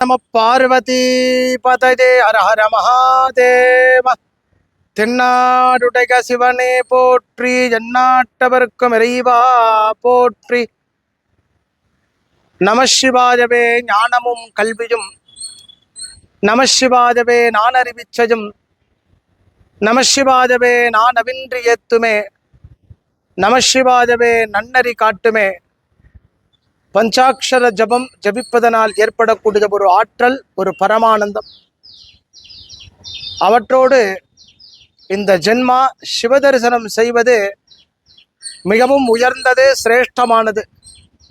நம பார்வதி பதஜே ஹர ஹர மகாதேவ. தென்னாடுடைய சிவனே போற்றி, எந்நாட்டவர்க்கும் இறைவா போற்றி. நமசிவாயவே ஞானமும் கல்வியும், நமசிவாயவே நான் அறிவிச்சையும், நமசிவாயவே நான் அவின்றி ஏத்துமே, நமசிவாயவே நன்னறி காட்டுமே. பஞ்சாட்சர ஜபம் ஜபிப்பதனால் ஏற்படக்கூடிய ஒரு ஆற்றல், ஒரு பரமானந்தம். அவற்றோடு இந்த ஜென்மா சிவதரிசனம் செய்வது மிகவும் உயர்ந்தது, சிரேஷ்டமானது.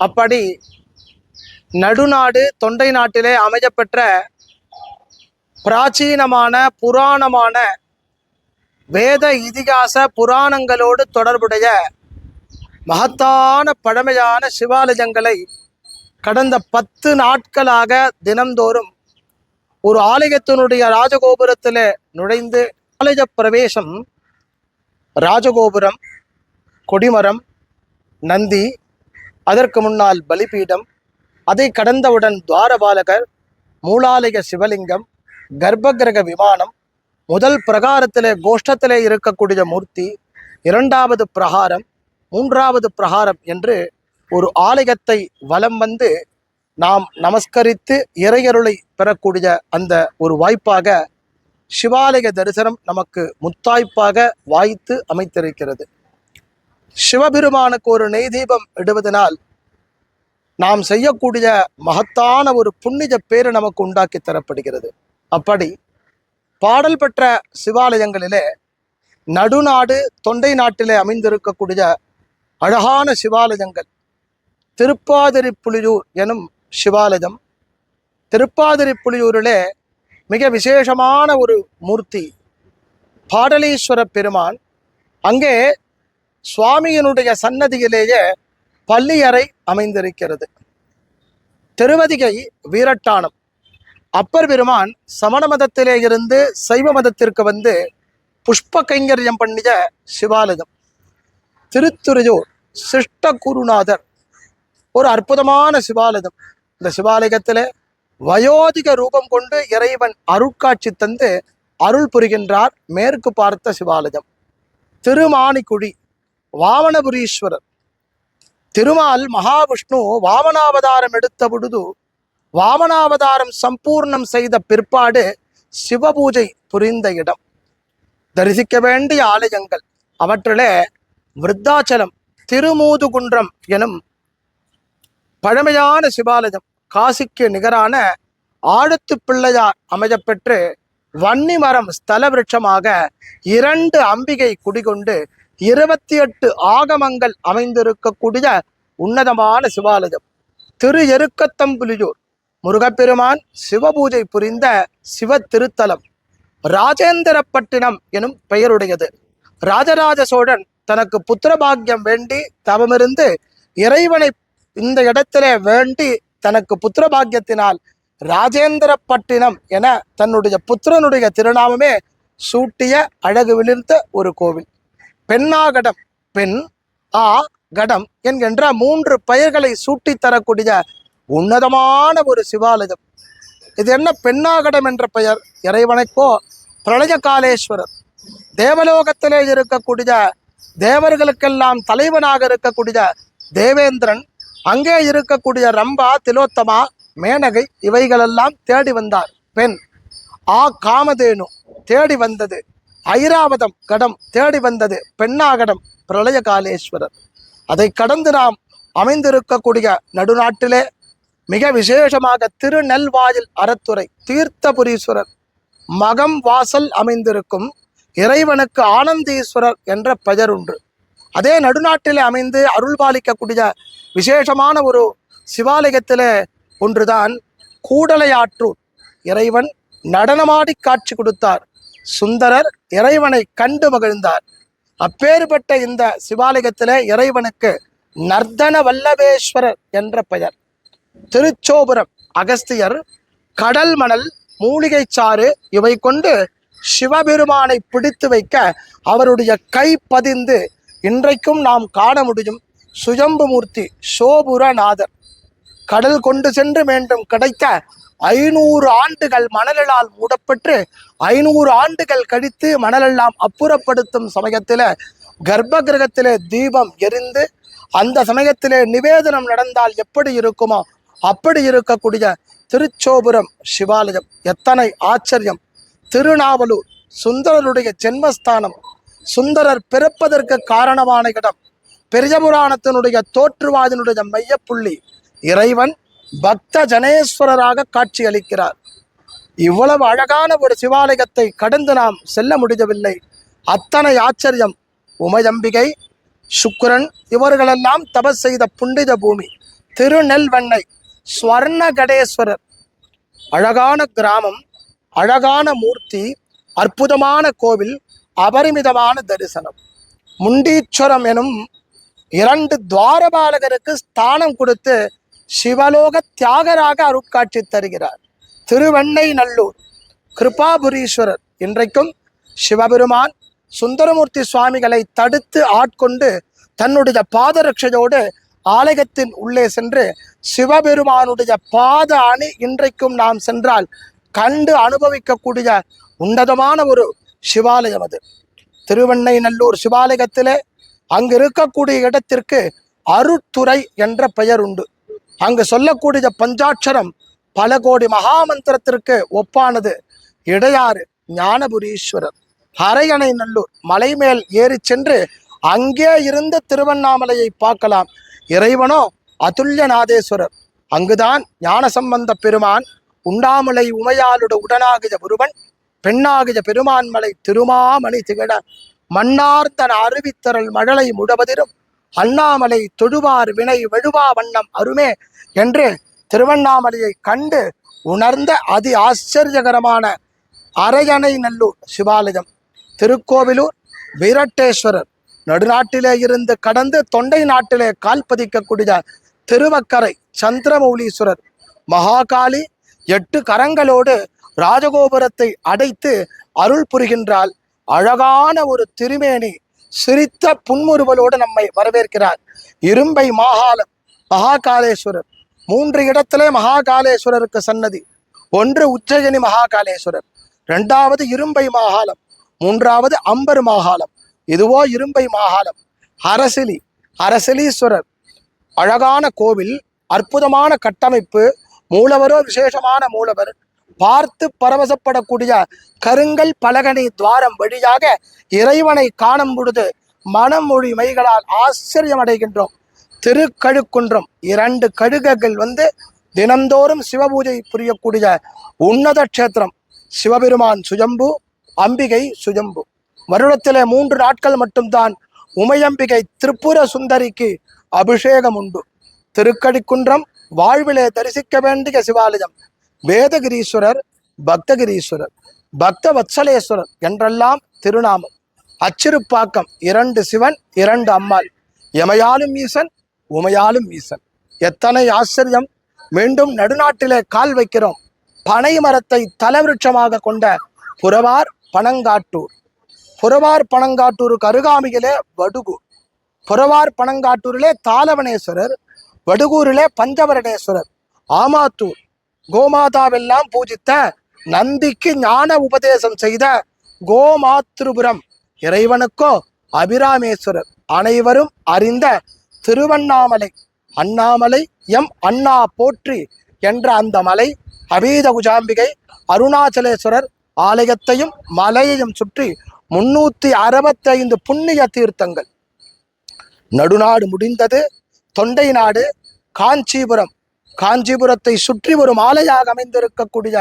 அப்படி நடுநாடு தொண்டை நாட்டிலே அமையப்பெற்ற பிராச்சீனமான புராணமான வேத இதிகாச புராணங்களோடு தொடர்புடைய மகத்தான பழமையான சிவாலயங்களை கடந்த 10 நாட்களாக தினந்தோறும் ஒரு ஆலயத்தினுடைய ராஜகோபுரத்தில் நுழைந்து, ஆலய பிரவேசம், ராஜகோபுரம், கொடிமரம், நந்தி, அதற்கு முன்னால் பலிபீடம், அதை கடந்தவுடன் துவாரபாலகர், மூலாலய சிவலிங்கம், கர்ப்பகிரக விமானம், முதல் பிரகாரத்திலே கோஷ்டத்திலே இருக்கக்கூடிய மூர்த்தி, 2வது பிரகாரம், 3வது பிரகாரம் என்று ஒரு ஆலயத்தை வலம் வந்து நாம் நமஸ்கரித்து இறையருளை பெறக்கூடிய அந்த ஒரு வாய்ப்பாக சிவாலய தரிசனம் நமக்கு முத்தாய்ப்பாக வாய்த்து அமைத்திருக்கிறது. சிவபெருமானுக்கு ஒரு நெய் தீபம் இடுவதனால் நாம் செய்யக்கூடிய மகத்தான ஒரு புண்ணிய பேரு நமக்கு உண்டாக்கி தரப்படுகிறது. அப்படி பாடல் பெற்ற சிவாலயங்களிலே நடுநாடு தொண்டை நாட்டிலே அமைந்திருக்கக்கூடிய அழகான சிவாலயங்கள், திருப்பாதிரிப்புலியூர் எனும் சிவாலயம். திருப்பாதிரிப்புலியூரிலே மிக விசேஷமான ஒரு மூர்த்தி பாடலீஸ்வர பெருமான். அங்கே சுவாமியினுடைய சன்னதியிலேயே பள்ளியறை அமைந்திருக்கிறது. திருவதிகை வீரட்டானம். அப்பர் பெருமான் சமண மதத்திலே இருந்து சைவ மதத்திற்கு வந்து புஷ்ப கைங்கரியம் பண்ணிய சிவாலயம். திருத்துறையூர் சிஷ்ட குருநாதர் ஒரு அற்புதமான சிவாலயம். இந்த சிவாலயத்தில் வயோதிக ரூபம் கொண்டு இறைவன் அருட்காட்சி தந்து அருள் புரிகின்றார். மேற்கு பார்த்த சிவாலயம். திருமானிக்குடி வாமனபுரீஸ்வரர். திருமால் மகாவிஷ்ணு வாமனாவதாரம் எடுத்த பொழுது வாமனாவதாரம் சம்பூர்ணம் செய்த பிற்பாடு சிவபூஜை புரிந்த இடம். தரிசிக்க வேண்டிய ஆலயங்கள் அவற்றிலே விருத்தாச்சலம் திருமூதுகுன்றம் எனும் பழமையான சிவாலயம். காசிக்கு நிகரான ஆழத்து பிள்ளையார் அமையப்பெற்று வன்னிமரம் ஸ்தல விருட்சமாக 2 அம்பிகை குடிகொண்டு 28 ஆகமங்கள் அமைந்திருக்கக்கூடிய உன்னதமான சிவாலயம். திரு எருக்கத்தம்புலியூர் முருகப்பெருமான் சிவபூஜை புரிந்த சிவ திருத்தலம். ராஜேந்திரப்பட்டினம் எனும் பெயருடையது. ராஜராஜ சோழன் தனக்கு புத்திரபாகியம் வேண்டி தவமிருந்து இறைவனை இந்த இடத்திலே வேண்டி தனக்கு புத்திரபாகியத்தினால் ராஜேந்திரப்பட்டினம் என தன்னுடைய புத்திரனுடைய திருநாமமே சூட்டிய அழகு விளிர்ந்த ஒரு கோவில். பெண்ணாகடம், பெண் ஆ கடம் என்கின்ற 3 பெயர்களை சூட்டி தரக்கூடிய உன்னதமான ஒரு சிவாலயம். இது என்ன பெண்ணாகடம் என்ற பெயர்? இறைவனுக்கோ பிரளய காலேஸ்வரர், தேவலோகத்திலே இருக்கக்கூடிய தேவர்களுக்கெல்லாம் தலைவனாக இருக்கக்கூடிய தேவேந்திரன், அங்கே இருக்கக்கூடிய ரம்பா, திலோத்தமா, மேனகை இவைகளெல்லாம் தேடி வந்தார். பெண் ஆ காமதேனு தேடி வந்தது. ஐராவதம் கடம் தேடி வந்தது. பெண்ணாகடம் பிரளய காலேஸ்வரர். அதை கடந்து நாம் அமைந்திருக்கக்கூடிய நடுநாட்டிலே மிக விசேஷமாக திருநெல்வாயில் அறத்துறை தீர்த்தபுரீஸ்வரர் மகம் வாசல் அமைந்திருக்கும் இறைவனுக்கு ஆனந்தீஸ்வரர் என்ற பெயர் உண்டு. அதே நடுநாட்டிலே அமைந்து அருள்பாலிக்கக்கூடிய விசேஷமான ஒரு சிவாலயத்திலே ஒன்றுதான் கூடலையாற்றூர். இறைவன் நடனமாடி காட்சி கொடுத்தார். சுந்தரர் இறைவனை கண்டு மகிழ்ந்தார். அப்பேற்பட்ட இந்த சிவாலயத்திலே இறைவனுக்கு நர்தன வல்லபேஸ்வரர் என்ற பெயர். திருச்சோபுரம் அகஸ்தியர் கடல் மணல், மூலிகை சாறு இவை கொண்டு சிவபெருமானை பிடித்து வைக்க அவருடைய கை பதிந்து இன்றைக்கும் நாம் காண முடியும். சுயம்புமூர்த்தி சோபுரநாதர் கடல் கொண்டு சென்று மீண்டும் கிடைக்க 500 ஆண்டுகள் மணலால் மூடப்பட்டு 500 ஆண்டுகள் கழித்து மணலெல்லாம் அப்புறப்படுத்தும் சமயத்தில கர்ப்ப கிரகத்திலே தீபம் எரிந்து அந்த சமயத்திலே நிவேதனம் நடந்தால் எப்படி இருக்குமோ அப்படி இருக்கக்கூடிய திருச்சோபுரம் சிவாலயம். எத்தனை ஆச்சரியம்! திருநாவலூர் சுந்தரருடைய ஜென்மஸ்தானம், சுந்தரர் பிறப்பதற்கு காரணமான இடம், பெரிய புராணத்தினுடைய தோற்றுவாதினுடைய மையப்புள்ளி. இறைவன் பக்த ஜனேஸ்வரராக காட்சி அளிக்கிறார். இவ்வளவு அழகான ஒரு சிவாலயத்தை கடந்து நாம் செல்ல முடியவில்லை. அத்தனை ஆச்சரியம்! உமையம்பிகை, சுக்கிரன் இவர்களெல்லாம் தபஸ் செய்த புண்ணித பூமி. திருநெல்வெண்ணை ஸ்வர்ணகடேஸ்வரர், அழகான கிராமம், அழகான மூர்த்தி, அற்புதமான கோவில், அபரிமிதமான தரிசனம். முண்டீஸ்வரம் எனும் 2 துவாரபாலகருக்கு ஸ்தானம் கொடுத்து சிவலோக தியாகராக அருட்காட்சி தருகிறார். திருவெண்ணை நல்லூர் கிருபாபுரீஸ்வரர். இன்றைக்கும் சிவபெருமான் சுந்தரமூர்த்தி சுவாமிகளை தடுத்து ஆட்கொண்டு தன்னுடைய பாதரட்சையோடு ஆலயத்தின் உள்ளே சென்று சிவபெருமானுடைய பாத அணி இன்றைக்கும் நாம் சென்றால் கண்டு அனுபவிக்கக்கூடிய உன்னதமான ஒரு சிவாலயம் அது. திருவெண்ணை நல்லூர் சிவாலயத்திலே அங்கு இருக்கக்கூடிய இடத்திற்கு அருட்துறை என்ற பெயர் உண்டு. அங்கு சொல்லக்கூடிய பஞ்சாட்சரம் பல கோடி மகாமந்திரத்திற்கு ஒப்பானது. இடையாறு ஞானபுரீஸ்வரர். அரையணை நல்லூர் மலை மேல் ஏறி சென்று அங்கே இருந்த திருவண்ணாமலையை பார்க்கலாம். இறைவனோ அதுல்யநாதேஸ்வரர். அங்குதான் ஞானசம்பந்த பெருமான் உண்டாமலை உமையாளுட உடனாகிய ஒருவன் பெண்ணாகிய பெருமான்மலை திருமாமணி திகழ மன்னார்ந்தன் அருவித்தரல் மழலை முடவதிரும் அண்ணாமலை தொழுவார் வினை வெழுவா வண்ணம் அருமே என்று திருவண்ணாமலையை கண்டு உணர்ந்த அதி ஆச்சரியகரமான அரையணை நல்லூர் சிவாலயம். திருக்கோவிலூர் வீரட்டேஸ்வரர். நடுநாட்டிலே இருந்து கடந்து தொண்டை நாட்டிலே கால் பதிக்கக்கூடிய திருவக்கரை சந்திரமௌலீஸ்வரர். மகாகாளி 8 கரங்களோடு ராஜகோபுரத்தை அடைத்து அருள் புரிகின்றாள். அழகான ஒரு திருமேனி, சிரித்த புன்முறுவலோடு நம்மை வரவேற்கிறார். இரும்பை மாகாளம் மகாகாலேஸ்வரர். 3 இடத்திலே மகாகாலேஸ்வரருக்கு சன்னதி. 1 உஜ்ஜயினி மகாகாலேஸ்வரர், 2வது இரும்பை மாகாளம், 3வது அம்பர் மாகாளம். இதுவோ இரும்பை மாகாளம். அரசிலீஸ்வரர் அழகான கோவில், அற்புதமான கட்டமைப்பு. மூலவரோ விசேஷமான மூலவர். பார்த்து பரவசப்படக்கூடிய கருங்கல் பலகனி துவாரம் வழியாக இறைவனை காணும் பொழுது மனமொழி மைகளால் ஆச்சரியம் அடைகின்றோம். திருக்கழுக்குன்றம் 2 கழுகுகள் தினந்தோறும் சிவபூஜை புரியக்கூடிய உன்னத கஷேத்திரம். சிவபெருமான் சுயம்பு, அம்பிகை சுயம்பு. வருடத்திலே 3 நாட்கள் மட்டும்தான் உமையம்பிகை திரிபுர சுந்தரிக்கு அபிஷேகம் உண்டு. திருக்கடிக்குன்றம் வாழ்விலே தரிசிக்க வேண்டிய சிவாலயம். வேதகிரீஸ்வரர், பக்தகிரீஸ்வரர், பக்த வத்சலேஸ்வரர் என்றெல்லாம் திருநாமம். அச்சிறுப்பாக்கம் 2 சிவன் 2 அம்மாள். எமையாலும் ஈசன், உமையாலும் ஈசன். எத்தனை ஆச்சரியம்! மீண்டும் நடுநாட்டிலே கால் வைக்கிறோம். பனை மரத்தை தலவிருட்சமாக கொண்ட புறவார் பனங்காட்டூர். புறவார் பனங்காட்டூருக்கு அருகாமையிலே வடுகூர். புறவார் பனங்காட்டூரிலே தாளவனேஸ்வரர், வடுகூரிலே பஞ்சவரணேஸ்வரர். ஆமாத்தூர் கோமாதாவெல்லாம் பூஜித்த நந்திக்கு ஞான உபதேசம் செய்த கோமாத்ருபுரம் இறைவனுக்கோ அபிராமேஸ்வரர். அனைவரும் அறிந்த திருவண்ணாமலை. அண்ணாமலை எம் அண்ணா போற்றி என்ற அந்த மலை அபீத குஜாம்பிகை அருணாச்சலேஸ்வரர் ஆலயத்தையும் மலையையும் சுற்றி 365 புண்ணிய தீர்த்தங்கள். நடுநாடு முடிந்தது தொண்டை நாடு காஞ்சிபுரம். காஞ்சிபுரத்தை சுற்றி ஒரு மாலையாக அமைந்திருக்கக்கூடிய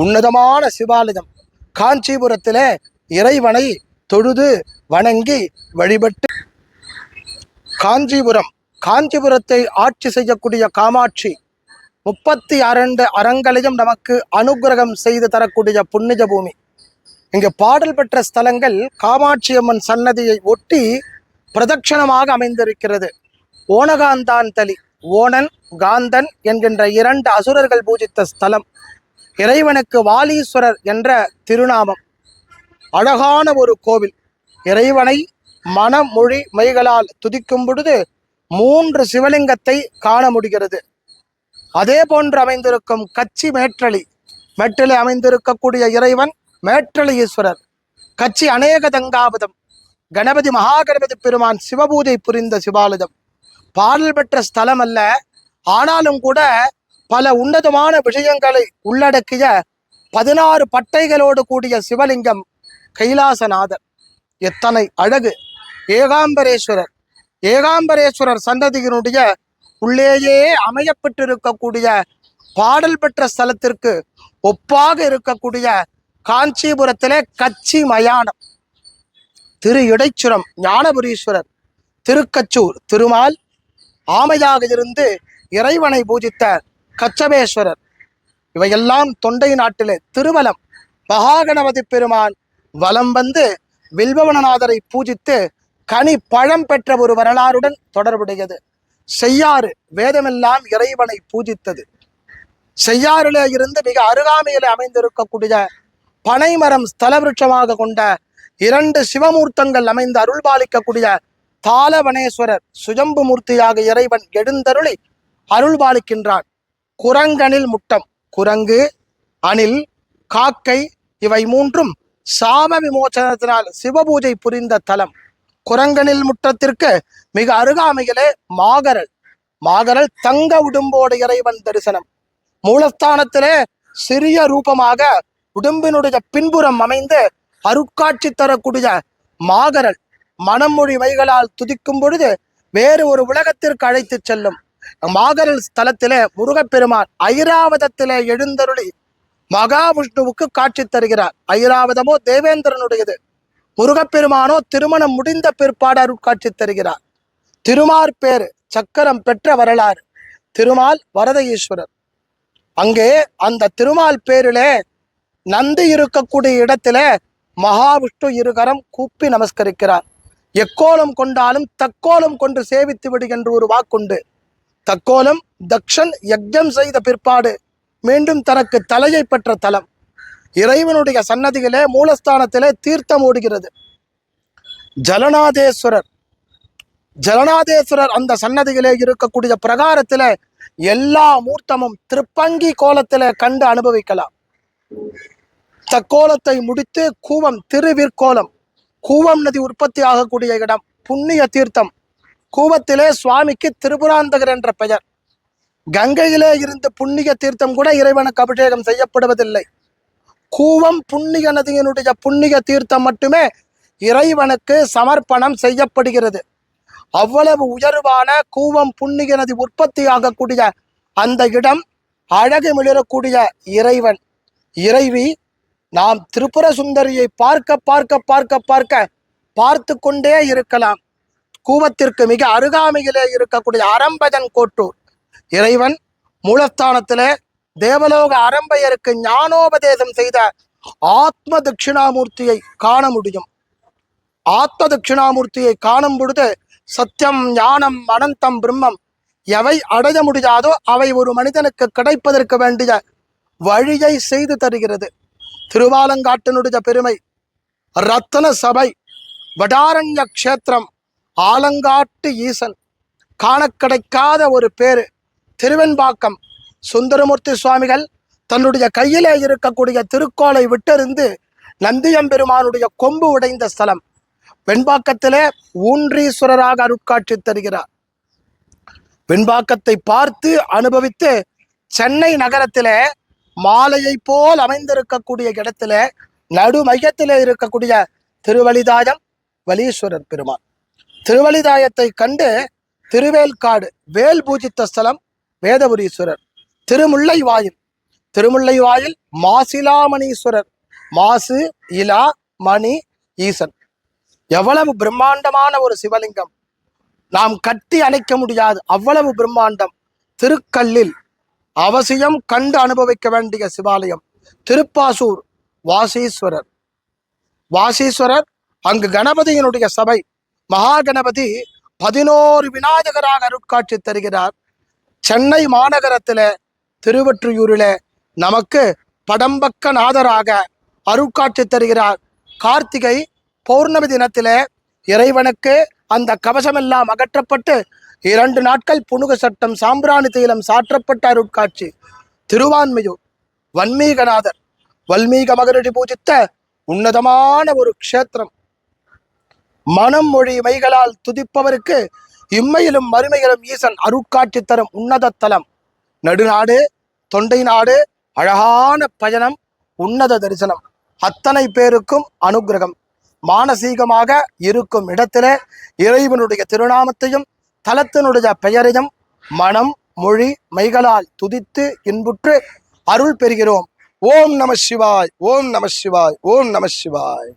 உன்னதமான சிவாலயம். காஞ்சிபுரத்திலே இறைவனை தொழுது வணங்கி வழிபட்டு காஞ்சிபுரத்தை ஆட்சி செய்யக்கூடிய காமாட்சி 32 அரங்களையும் நமக்கு அனுகிரகம் செய்து தரக்கூடிய புண்ணிய பூமி. இங்கு பாடல் பெற்ற ஸ்தலங்கள் காமாட்சி அம்மன் சன்னதியை ஒட்டி பிரதட்சணமாக அமைந்திருக்கிறது. ஓணகாந்தான் தலி, ஓணன் காந்தன் என்கின்ற 2 அசுரர்கள் பூஜித்த ஸ்தலம். இறைவனுக்கு வாலீஸ்வரர் என்ற திருநாமம். அழகான ஒரு கோவில். இறைவனை மனமொழி மைகளால் துதிக்கும் பொழுது 3 சிவலிங்கத்தை காண முடிகிறது. அதே போன்று அமைந்திருக்கும் கச்சி மேற்றளி, மேற்றிலே அமைந்திருக்கக்கூடிய இறைவன் மேற்றளி ஈஸ்வரர். கச்சி அநேக தங்காபதம் கணபதி மகாகணபதி பெருமான் சிவபூஜை புரிந்த சிவாலயம். பாடல் பெற்ற ஸ்தலம் அல்ல, ஆனாலும் கூட பல உன்னதமான விஷயங்களை உள்ளடக்கிய 16 பட்டைகளோடு கூடிய சிவலிங்கம் கைலாசநாதர். எத்தனை அழகு! ஏகாம்பரேஸ்வரர். ஏகாம்பரேஸ்வரர் சன்னதியினுடைய உள்ளேயே அமையப்பட்டிருக்கக்கூடிய பாடல் பெற்ற ஸ்தலத்திற்கு ஒப்பாக இருக்கக்கூடிய காஞ்சிபுரத்திலே கச்சி மயானம், திரு இடைச்சுரம் ஞானபுரீஸ்வரர், திருக்கச்சூர் திருமால் ஆமையாக இருந்து இறைவனை பூஜித்த கச்சபேஸ்வரர். இவையெல்லாம் தொண்டை நாட்டிலே திருவலம் மகாகணபதி பெருமான் வலம் வந்து வில்வவனநாதரை பூஜித்து கனி பழம் பெற்ற ஒரு வரலாறுடன் தொடர்புடையது. செய்யாறு வேதமெல்லாம் இறைவனை பூஜித்தது. செய்யாறிலே இருந்து மிக அருகாமையிலே அமைந்திருக்கக்கூடிய பனைமரம் ஸ்தலவிருட்சமாக கொண்ட 2 சிவமூர்த்தங்கள் அமைந்து அருள்பாலிக்கக்கூடிய தாளவனேஸ்வரர் சுயம்பு மூர்த்தியாக இறைவன் எழுந்தருளி அருள்பாலிக்கின்றான். குரங்கனில் முட்டம், குரங்கு, அணில், காக்கை இவை 3ம் சாப விமோசனத்தினால் சிவபூஜை புரிந்த தலம். குரங்கனில் முட்டத்திற்கு மிக அருகாமையிலே மாகரல், மாகரல் தங்க உடும்போடு இறைவன் தரிசனம். மூலஸ்தானத்திலே சிறிய ரூபமாக உடும்பினுடைய பின்புறம் அமைந்து அருட்காட்சி தரக்கூடிய மாகரல் மனமொழி வைகளால் துதிக்கும் பொழுது வேறு ஒரு உலகத்திற்கு அழைத்து செல்லும். மாகரல் ஸ்தலத்திலே முருகப்பெருமான் ஐராவதத்திலே எழுந்தருளி மகாவிஷ்ணுவுக்கு காட்சி தருகிறார். ஐராவதமோ தேவேந்திரனுடையது, முருகப்பெருமானோ திருமணம் முடிந்த பிற்பாடு அருட்காட்சி தருகிறார். திருமார்பேறு சக்கரம் பெற்ற வரலாறு. திருமால் வரத ஈஸ்வரர். அங்கே அந்த திருமால் பேரிலே நந்தி இருக்கக்கூடிய இடத்திலே மகாவிஷ்ணு இருகரம் கூப்பி நமஸ்கரிக்கிறார். எக்கோலம் கொண்டாலும் தக்கோலம் கொண்டு சேவித்து விடு என்று ஒரு வாக்குண்டு. தக்கோலம் தக்ஷன் யஜ்ஞம் செய்த பிற்பாடு மீண்டும் தனக்கு தலையை பெற்ற தலம். இறைவனுடைய சன்னதியிலே மூலஸ்தானத்திலே தீர்த்தம் ஓடுகிறது. ஜலநாதேஸ்வரர், ஜலநாதேஸ்வரர் அந்த சன்னதியிலே இருக்கக்கூடிய பிரகாரத்திலே எல்லா மூர்த்தமும் திருப்பங்கி கோலத்திலே கண்டு அனுபவிக்கலாம். தக்கோலத்தை முடித்து கூவம் திருவிற்கோலம், கூவம் நதி உற்பத்தி ஆகக்கூடிய இடம், புண்ணிய தீர்த்தம். கூவத்திலே சுவாமிக்கு திரிபுராந்தகர் என்ற பெயர். கங்கையிலே இருந்து புண்ணிய தீர்த்தம் கூட இறைவனுக்கு அபிஷேகம் செய்யப்படுவதில்லை. கூவம் புண்ணிய நதியினுடைய புண்ணிய தீர்த்தம் மட்டுமே இறைவனுக்கு சமர்ப்பணம் செய்யப்படுகிறது. அவ்வளவு உயர்வான கூவம் புண்ணிய நதி உற்பத்தி ஆகக்கூடிய அந்த இடம் அழகு மிளரக்கூடிய இறைவன் இறைவி. நாம் திரிபுர சுந்தரியை பார்க்க பார்க்க பார்க்க பார்க்க பார்த்து கொண்டே இருக்கலாம். கூவத்திற்கு மிக அருகாமையிலே இருக்கக்கூடிய அரம்பஜன் கோட்டூர் இறைவன் மூலஸ்தானத்திலே தேவலோக அரம்பையருக்கு ஞானோபதேசம் செய்த ஆத்ம தட்சிணாமூர்த்தியை காண முடியும். ஆத்ம தட்சிணாமூர்த்தியை காணும் பொழுது சத்தியம் ஞானம் அனந்தம் பிரம்மம் எவை அடைய முடியாதோ அவை ஒரு மனிதனுக்கு கிடைப்பதற்கு வேண்டிய வழியை செய்து தருகிறது. திருவாலங்காட்டினுடைய பெருமை, ரத்தன சபை, வடாரண்ய கஷேத்திரம், ஆலங்காட்டு ஈசன், காண கிடைக்காத ஒரு பேரு திருவெண்பாக்கம். சுந்தரமூர்த்தி சுவாமிகள் தன்னுடைய கையிலே இருக்கக்கூடிய திருக்கோளை விட்டறிந்து நந்தியம்பெருமானுடைய கொம்பு உடைந்த ஸ்தலம். வெண்பாக்கத்திலே ஊன்றீஸ்வரராக அருட்காட்சி தருகிறார். வெண்பாக்கத்தை பார்த்து அனுபவித்து சென்னை நகரத்திலே மாலையை போல் அமைந்திருக்கக்கூடிய இடத்துல நடு மையத்திலே இருக்கக்கூடிய திருவலிதாயம் வலீஸ்வரர் பெருமான். திருவலிதாயத்தை கண்டு திருவேல்காடு வேல் பூஜித்த ஸ்தலம் வேதபுரீஸ்வரர். திருமுல்லை வாயில், திருமுல்லை வாயில் மாசிலாமணீஸ்வரர், மாசு இலா மணி ஈசன். எவ்வளவு பிரம்மாண்டமான ஒரு சிவலிங்கம், நாம் கட்டி அணைக்க முடியாது, அவ்வளவு பிரம்மாண்டம். திருக்கல்லில் அவசியம் கண்டு அனுபவிக்க வேண்டிய சிவாலயம் திருப்பாசூர் வாசீஸ்வரர். வாசீஸ்வரர் அங்கு கணபதியினுடைய சபை. மகா கணபதி 11 விநாயகராக அருட்காட்சி தருகிறார். சென்னை மாநகரத்தில திருவொற்றியூரில நமக்கு படம்பக்க நாதராக அருட்காட்சி தருகிறார். கார்த்திகை பௌர்ணமி தினத்திலே இறைவனுக்கு அந்த கவசமெல்லாம் அகற்றப்பட்டு 2 நாட்கள் புனுக சட்டம் சாம்பிராணி தைலம் சாற்றப்பட்ட அருட்காட்சி திருவான்மையூர் வன்மீகநாதர் வல்மீக மகரிஷி பூஜித்த உன்னதமான ஒரு க்ஷேத்திரம். மனம் மொழி மைகளால் துதிப்பவருக்கு இம்மையிலும் மறுமையிலும் ஈசன் அருட்காட்சி தரும் உன்னத தலம். நடுநாடு, தொண்டை நாடு, அழகான பயணம், உன்னத தரிசனம், அத்தனை பேருக்கும் அனுகிரகம். மானசீகமாக இருக்கும் இடத்திலே இறைவனுடைய திருநாமத்தையும் தலத்தினுடைய பெயரையும் மனம் மொழி மைகளால் துதித்து இன்புற்று அருள் பெறுகிறோம். ஓம் நம சிவாய், ஓம் நம சிவாய், ஓம் நம சிவாய்.